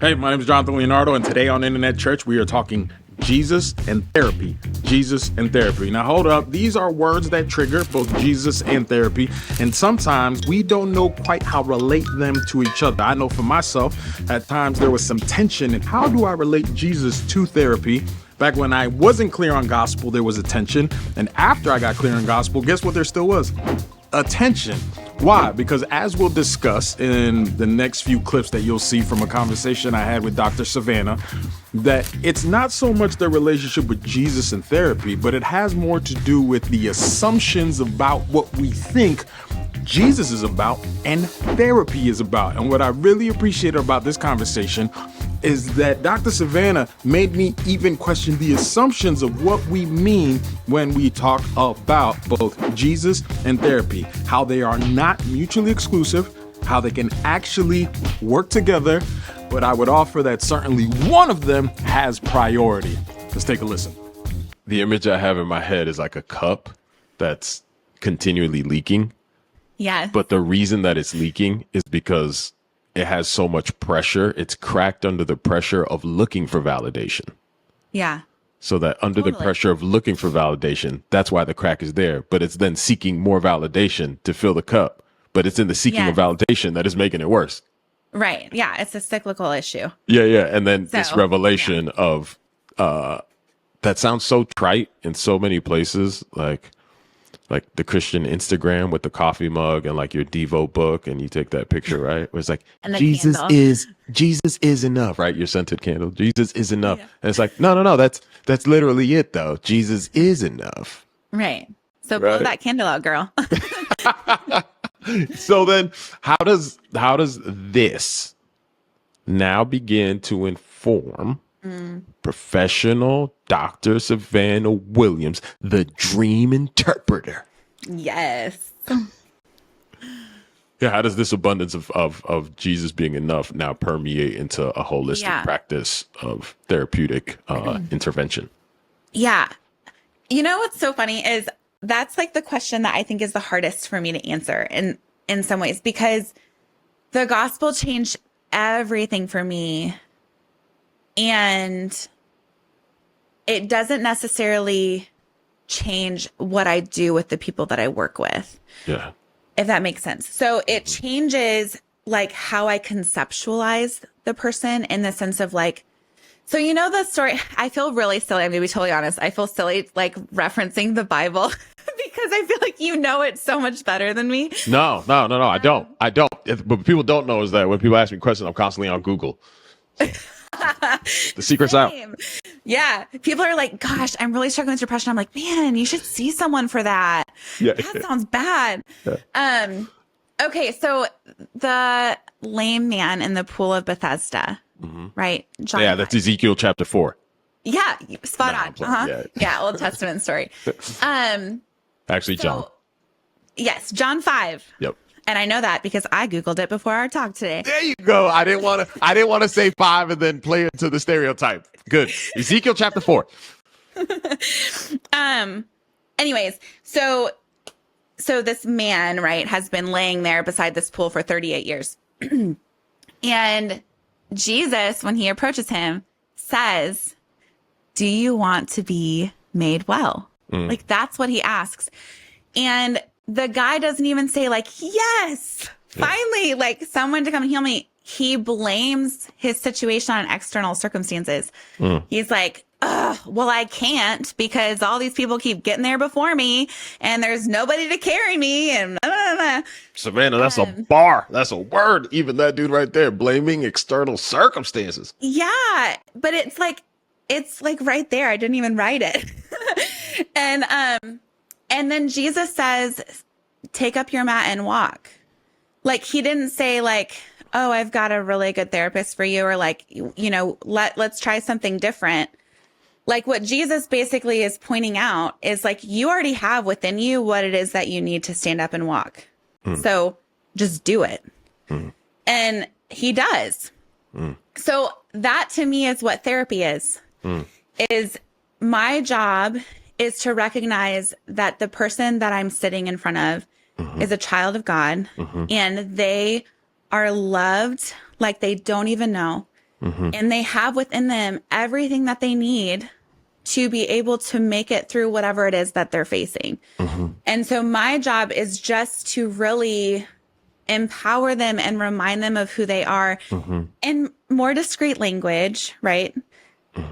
Hey, my name is Jonathan Leonardo, and today on Internet Church, we are talking Jesus and therapy. Jesus and therapy. Now, hold up. These are words that trigger both Jesus and therapy, and sometimes we don't know quite how to relate them to each other. I know for myself, at times there was some tension in how do I relate Jesus to therapy. Back when I wasn't clear on gospel, there was a tension, and after I got clear on gospel, guess what there still was? A tension. Why? Because as we'll discuss in the next few clips that you'll see from a conversation I had with Dr. Savannah, that it's not so much the relationship with Jesus and therapy, but it has more to do with the assumptions about what we think Jesus is about and therapy is about. And what I really appreciate about this conversation is that Dr. Savannah made me even question the assumptions of what we mean when we talk about both Jesus and therapy, how they are not mutually exclusive, how they can actually work together, but I would offer that certainly one of them has priority. Let's take a listen. The image I have in my head is like a cup that's continually leaking. Yeah. But the reason that it's leaking is because it has so much pressure. It's cracked under the pressure of looking for validation. Yeah. So that under the pressure of looking for validation, that's why the crack is there. But it's then seeking more validation to fill the cup. But it's in the seeking of validation that is making it worse. Right. Yeah. It's a cyclical issue. Yeah. And then this revelation of that sounds so trite in so many places, like the Christian Instagram with the coffee mug and like your Devo book, and you take that picture, right? Where it's like, Jesus is enough, right? Your scented candle. Jesus is enough. Yeah. And it's like, no, that's literally it though. Jesus is enough. Right. So blow that candle out, girl. So then how does this now begin to inform professional Dr. Savannah Williams, the dream interpreter? Yes. Yeah, how does this abundance of Jesus being enough now permeate into a holistic practice of therapeutic intervention? Yeah. You know what's so funny is that's like the question that I think is the hardest for me to answer in some ways, because the gospel changed everything for me. And it doesn't necessarily change what I do with the people that I work with. Yeah. If that makes sense. So it changes like how I conceptualize the person, in the sense of like, so you know the story, I feel really silly. I'm gonna be totally honest. I feel silly like referencing the Bible because I feel like you know it so much better than me. No, I don't. But people don't know is that when people ask me questions, I'm constantly on Google. The secret's out. Yeah. People are like, gosh, I'm really struggling with depression. I'm like, man, you should see someone for that. Yeah. That sounds bad. Yeah. Okay. So the lame man in the pool of Bethesda, right? John that's Ezekiel chapter 4. Yeah. Spot on. Yeah. Old Testament story. Actually, John. Yes. John 5. Yep. And I know that because I Googled it before our talk today. There you go. I didn't want to say 5 and then play into the stereotype. Good. Ezekiel chapter 4. Anyways, so this man, right, has been laying there beside this pool for 38 years. And Jesus, when he approaches him, says, "Do you want to be made well?" Like that's what he asks. And the guy doesn't even say like, yes, finally, like someone to come and heal me. He blames his situation on external circumstances. He's like, well, I can't because all these people keep getting there before me and there's nobody to carry me. And Savannah, that's a bar. That's a word. Even that dude right there, blaming external circumstances. Yeah. But it's like right there. I didn't even write it. And then Jesus says, take up your mat and walk. Like he didn't say like, oh, I've got a really good therapist for you. Or like, you know, let's try something different. Like what Jesus basically is pointing out is like, you already have within you what it is that you need to stand up and walk. So just do it. And he does. So that to me is what therapy is my job is to recognize that the person that I'm sitting in front of is a child of God and they are loved like they don't even know. and they have within them everything that they need to be able to make it through whatever it is that they're facing. And so my job is just to really empower them and remind them of who they are in more discreet language, right?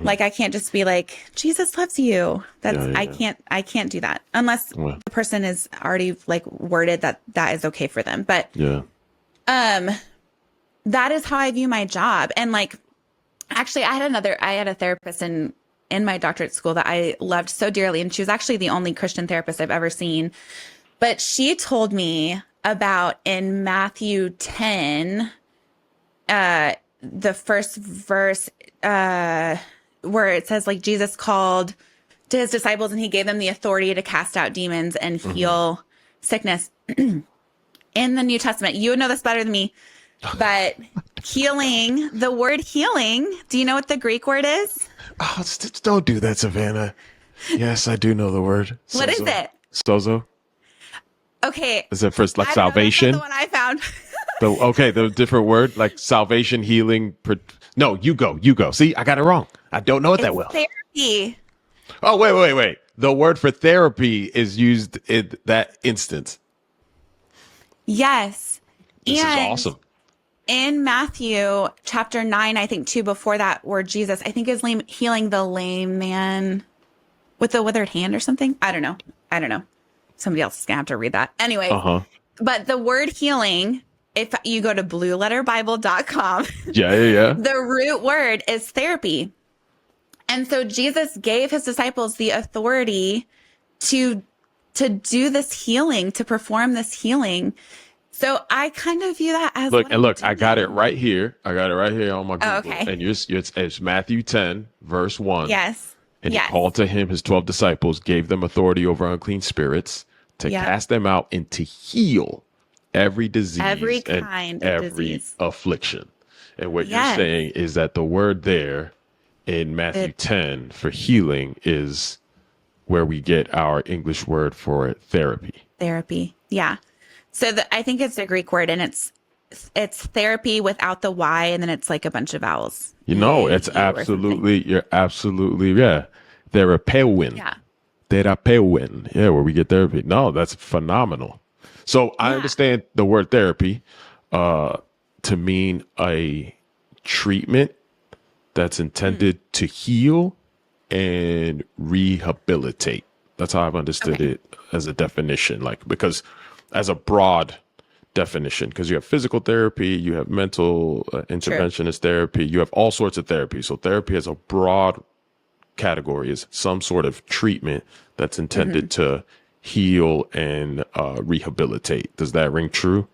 Like I can't just be like, Jesus loves you. That's I can't do that unless the person is already like worded that is okay for them. But that is how I view my job. And like actually I had a therapist in my doctorate school that I loved so dearly, and she was actually the only Christian therapist I've ever seen. But she told me about in Matthew 10, the first verse, where it says like Jesus called to his disciples and he gave them the authority to cast out demons and heal sickness. In the New Testament, you would know this better than me, but healing, the word healing, do you know what the Greek word is? Oh, don't do that, Savannah. Yes, I do know the word. What is it? Sozo. Okay. Is it first like salvation? That's the one I found. The different word like salvation, healing. No, you go. See, I got it wrong. I don't know it that well. Therapy. Oh, wait. The word for therapy is used in that instance. Yes. This is awesome. In Matthew chapter 9, I think too, before that, where Jesus, I think is healing the lame man with the withered hand or something. I don't know. Somebody else is going to have to read that. Anyway, but the word healing, if you go to blueletterbible.com, the root word is therapy. And so Jesus gave his disciples the authority to do this healing, to perform this healing. So I kind of view that as look, I got it right here. on my Google. Oh, okay. And it's Matthew 10, verse 1. Yes. And he called to him his 12 disciples, gave them authority over unclean spirits to cast them out and to heal every disease, every kind of disease, affliction. And what you're saying is that the word there in Matthew 10 for healing is where we get our English word for therapy. Therapy. Yeah. So I think it's a Greek word, and it's therapy without the Y, and then it's like a bunch of vowels. It's absolutely, you're absolutely, Therapeuin. Yeah. Therapeuin. Yeah, where we get therapy. No, that's phenomenal. So I understand the word therapy to mean a treatment that's intended to heal and rehabilitate. That's how I've understood it as a definition, because as a broad definition, because you have physical therapy, you have mental interventionist therapy, you have all sorts of therapy. So therapy as a broad category is some sort of treatment that's intended to heal and rehabilitate. Does that ring true?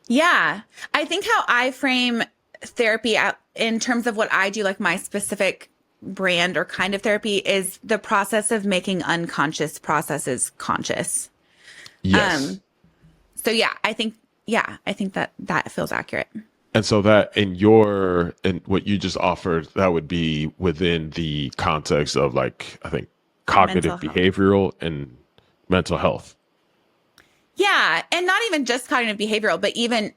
Yeah. I think how I frame therapy out in terms of what I do, like my specific brand or kind of therapy, is the process of making unconscious processes conscious. Yes. So I think that feels accurate. And so that in what you just offered, that would be within the context of I think cognitive behavioral and mental health. Yeah. And not even just cognitive behavioral, but even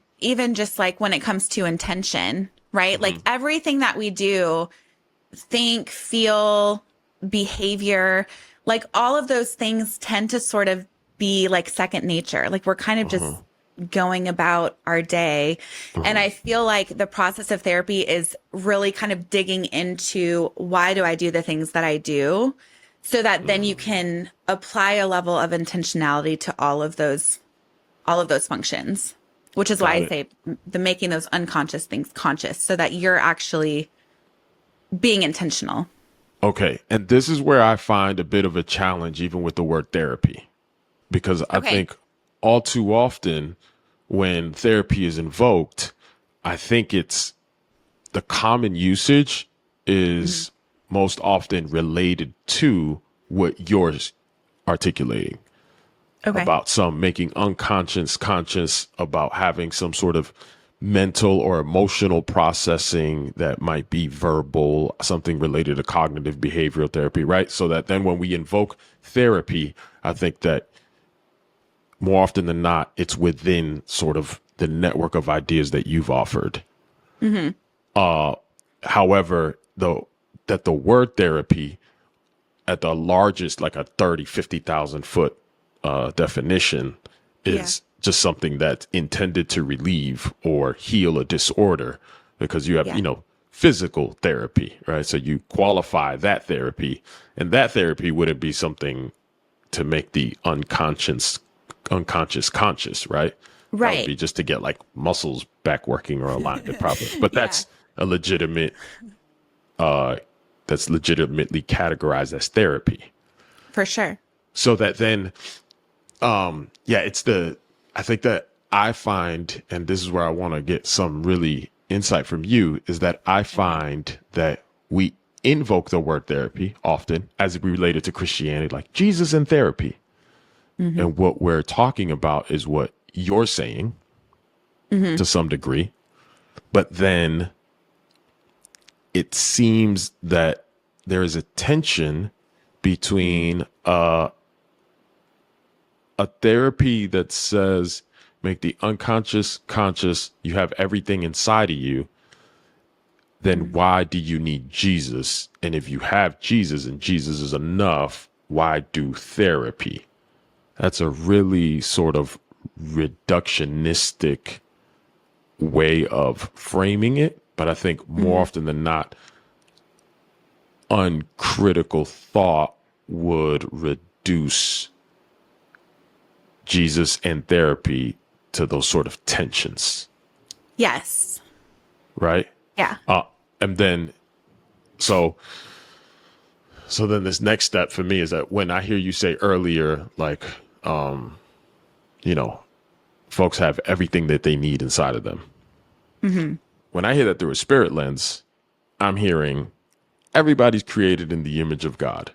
just like when it comes to intention, right? Like everything that we do, think, feel, behavior, like all of those things tend to sort of be like second nature. Like we're kind of just going about our day. And I feel like the process of therapy is really kind of digging into why do I do the things that I do, so that then you can apply a level of intentionality to all of those functions, which is why I say the making those unconscious things conscious, so that you're actually being intentional. Okay. And this is where I find a bit of a challenge, even with the word therapy, because I think all too often when therapy is invoked, I think it's the common usage is most often related to what you're articulating about some making unconscious conscious, about having some sort of mental or emotional processing that might be verbal, something related to cognitive behavioral therapy, right? So that then when we invoke therapy, I think that more often than not, it's within sort of the network of ideas that you've offered. However, that the word therapy at the largest, like a 30, 50,000 foot definition is just something that's intended to relieve or heal a disorder, because you have, physical therapy, right? So you qualify that therapy, and that therapy wouldn't be something to make the unconscious conscious, right? That would be just to get like muscles back working or alignment properly. But that's a legitimate, that's legitimately categorized as therapy. For sure. So that then, I think that I find, and this is where I want to get some really insight from you, is that I find that we invoke the word therapy often as it related to Christianity, like Jesus and therapy. And what we're talking about is what you're saying to some degree. But then it seems that there is a tension between a therapy that says make the unconscious conscious, you have everything inside of you, then why do you need Jesus? And if you have Jesus and Jesus is enough, why do therapy? That's a really sort of reductionistic way of framing it. But I think more often than not, uncritical thought would reduce Jesus and therapy to those sort of tensions. Yes. Right? Yeah. And then, so then this next step for me is that when I hear you say earlier, like, folks have everything that they need inside of them. When I hear that through a spirit lens, I'm hearing everybody's created in the image of God.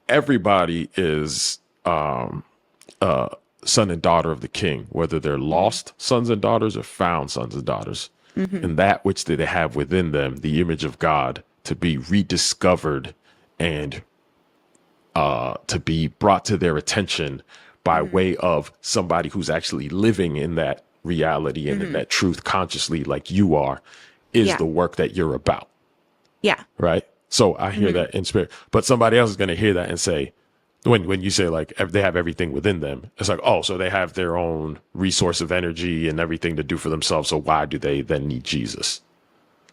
Everybody is son and daughter of the King, whether they're lost sons and daughters or found sons and daughters. And that which they have within them, the image of God, to be rediscovered and to be brought to their attention by way of somebody who's actually living in that reality and in that truth consciously, like you are, is the work that you're about. Yeah. Right. So I hear that in spirit, but somebody else is going to hear that and say, when you say like they have everything within them, it's like, oh, so they have their own resource of energy and everything to do for themselves. So why do they then need Jesus?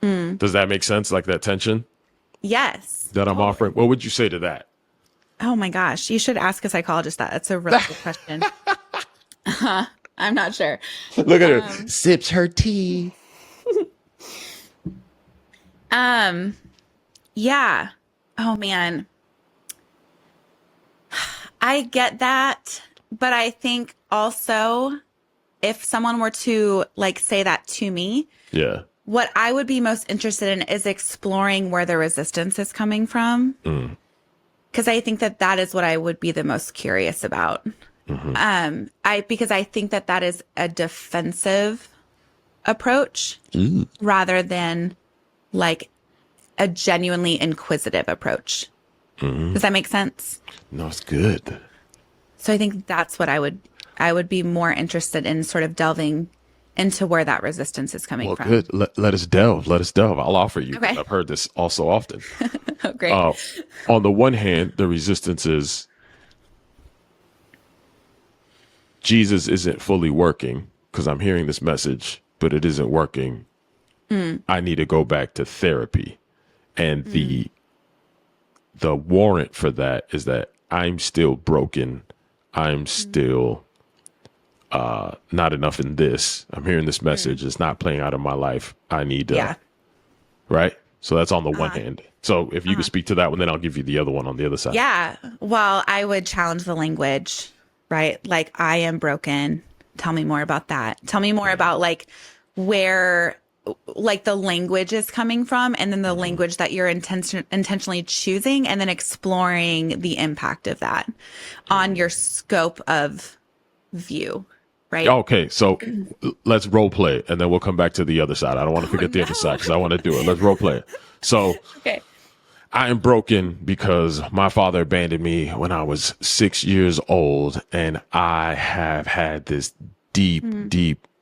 Does that make sense? Like that tension? Yes. That I'm offering. What would you say to that? Oh my gosh. You should ask a psychologist that. That's a really good question. I'm not sure. Look at her. Sips her tea. Yeah. Oh man. I get that, but I think also if someone were to like say that to me, what I would be most interested in is exploring where the resistance is coming from. Because I think that is what I would be the most curious about. Because I think that is a defensive approach rather than like a genuinely inquisitive approach. Does that make sense? No, it's good. So I think that's what I would be more interested in, sort of delving into where that resistance is coming from. Good. Let us delve. I'll offer you. Okay. I've heard this all so often. Oh, great. On the one hand, the resistance is Jesus isn't fully working because I'm hearing this message, but it isn't working. I need to go back to therapy. And the warrant for that is that I'm still broken. I'm still not enough in this. I'm hearing this message. It's not playing out in my life. I need to, right? So that's on the one hand. So if you could speak to that one, then I'll give you the other one on the other side. Yeah. Well, I would challenge the language, right? Like, I am broken. Tell me more about that. Tell me more about like where like the language is coming from, and then the language that you're intentionally choosing, and then exploring the impact of that on your scope of view, right? Okay, so let's role play, and then we'll come back to the other side. I don't want to forget the other side because I want to do it. Let's role play it. So Okay. I am broken because my father abandoned me when I was 6 years old, and I have had this deep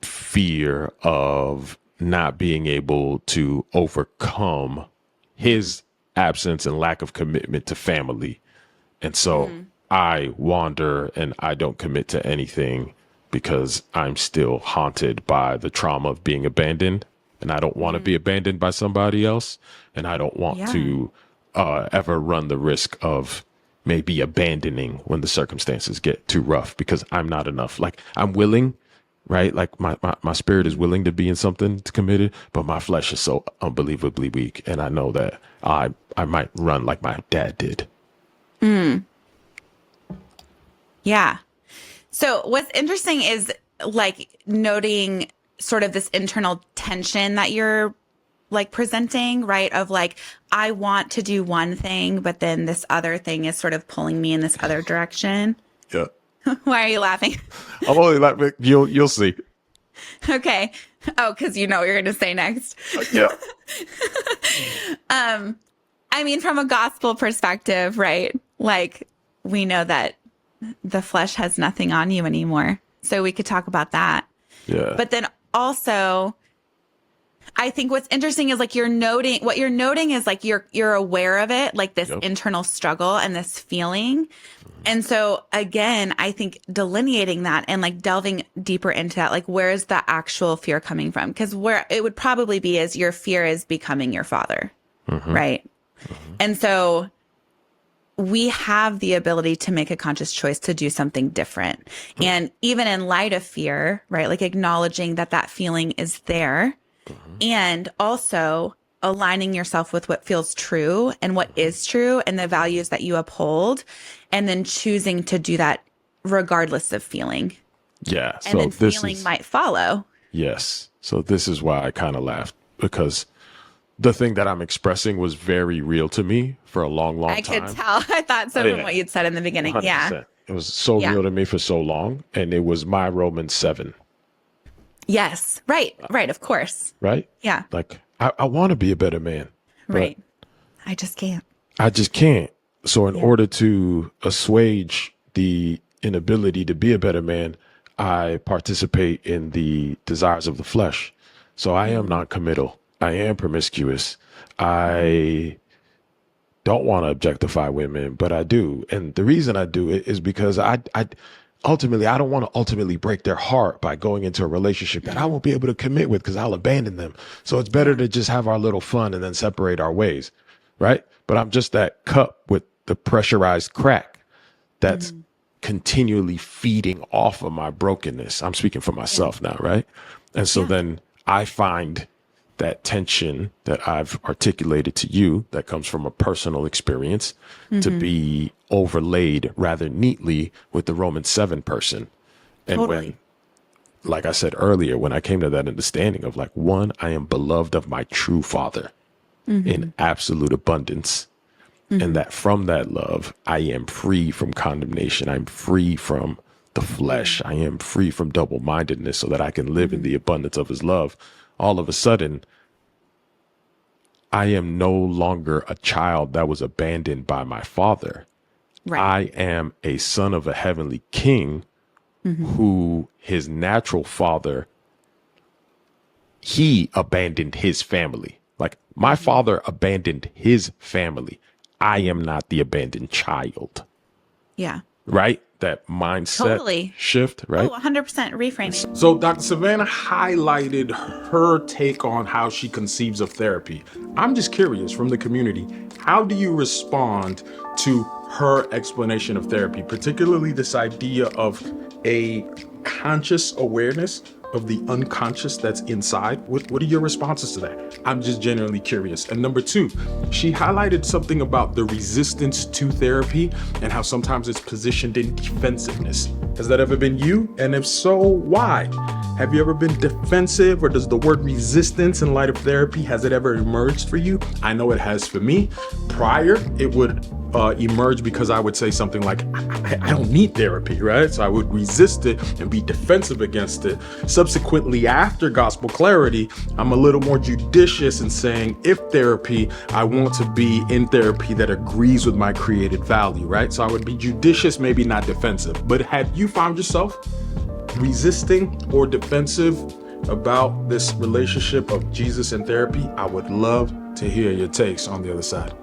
fear of not being able to overcome his absence and lack of commitment to family. And so I wander and I don't commit to anything because I'm still haunted by the trauma of being abandoned. And I don't want to be abandoned by somebody else. And I don't want to ever run the risk of maybe abandoning when the circumstances get too rough, because I'm not enough. Like, I'm willing, right? Like my spirit is willing to be in something committed, but my flesh is so unbelievably weak. And I know that I might run like my dad did. Yeah. So what's interesting is like noting sort of this internal tension that you're like presenting, right? Of like, I want to do one thing, but then this other thing is sort of pulling me in this other direction. Yeah. Why are you laughing? I'm only laughing. You'll see. Okay. Oh, because you know what you're going to say next. Yeah. I mean, from a gospel perspective, right? Like, we know that the flesh has nothing on you anymore. So we could talk about that. Yeah. But then also, I think what's interesting is like what you're noting is like you're aware of it, like this internal struggle and this feeling. And so again, I think delineating that and like delving deeper into that, like where's the actual fear coming from? Because where it would probably be is your fear is becoming your father, right? And so we have the ability to make a conscious choice to do something different. And even in light of fear, right? Like acknowledging that that feeling is there and also aligning yourself with what feels true and what is true and the values that you uphold, and then choosing to do that regardless of feeling. Yeah. And then feeling might follow. Yes. So this is why I kind of laughed, because the thing that I'm expressing was very real to me for a long time. I could tell. I thought so from what you'd said in the beginning. 100%. Yeah. It was so real to me for so long. And it was my Romans 7. Yes. Right. Right. Of course. Right? Yeah. Like, I want to be a better man. Right. I just can't. I just can't. So in order to assuage the inability to be a better man, I participate in the desires of the flesh. So I am non-committal. I am promiscuous. I don't want to objectify women, but I do. And the reason I do it is because I don't want to ultimately break their heart by going into a relationship that I won't be able to commit with because I'll abandon them. So it's better to just have our little fun and then separate our ways. Right. But I'm just that cup with the pressurized crack that's continually feeding off of my brokenness. I'm speaking for myself now. Right. And so then I find that tension that I've articulated to you that comes from a personal experience to be overlaid rather neatly with the Romans 7 person. And when, like I said earlier, when I came to that understanding of like, one, I am beloved of my true father in absolute abundance. And that from that love, I am free from condemnation. I'm free from the flesh. I am free from double-mindedness so that I can live in the abundance of his love. All of a sudden, I am no longer a child that was abandoned by my father. Right. I am a son of a heavenly king who his natural father, he abandoned his family. Like my father abandoned his family. I am not the abandoned child. Yeah. Right? That mindset shift, right? Oh, 100% reframing. So Dr. Savannah highlighted her take on how she conceives of therapy. I'm just curious, from the community, how do you respond to her explanation of therapy, particularly this idea of a conscious awareness of the unconscious that's inside? What are your responses to that? I'm just genuinely curious. And number two, she highlighted something about the resistance to therapy and how sometimes it's positioned in defensiveness. Has that ever been you? And if so, why? Have you ever been defensive, or does the word resistance in light of therapy, has it ever emerged for you? I know it has for me. Prior, it would emerge because I would say something like, I don't need therapy, right? So I would resist it and be defensive against it. Subsequently, after gospel clarity, I'm a little more judicious in saying, if therapy, I want to be in therapy that agrees with my created value, right? So I would be judicious, maybe not defensive. But have you found yourself resisting or defensive about this relationship of Jesus and therapy? I would love to hear your takes on the other side.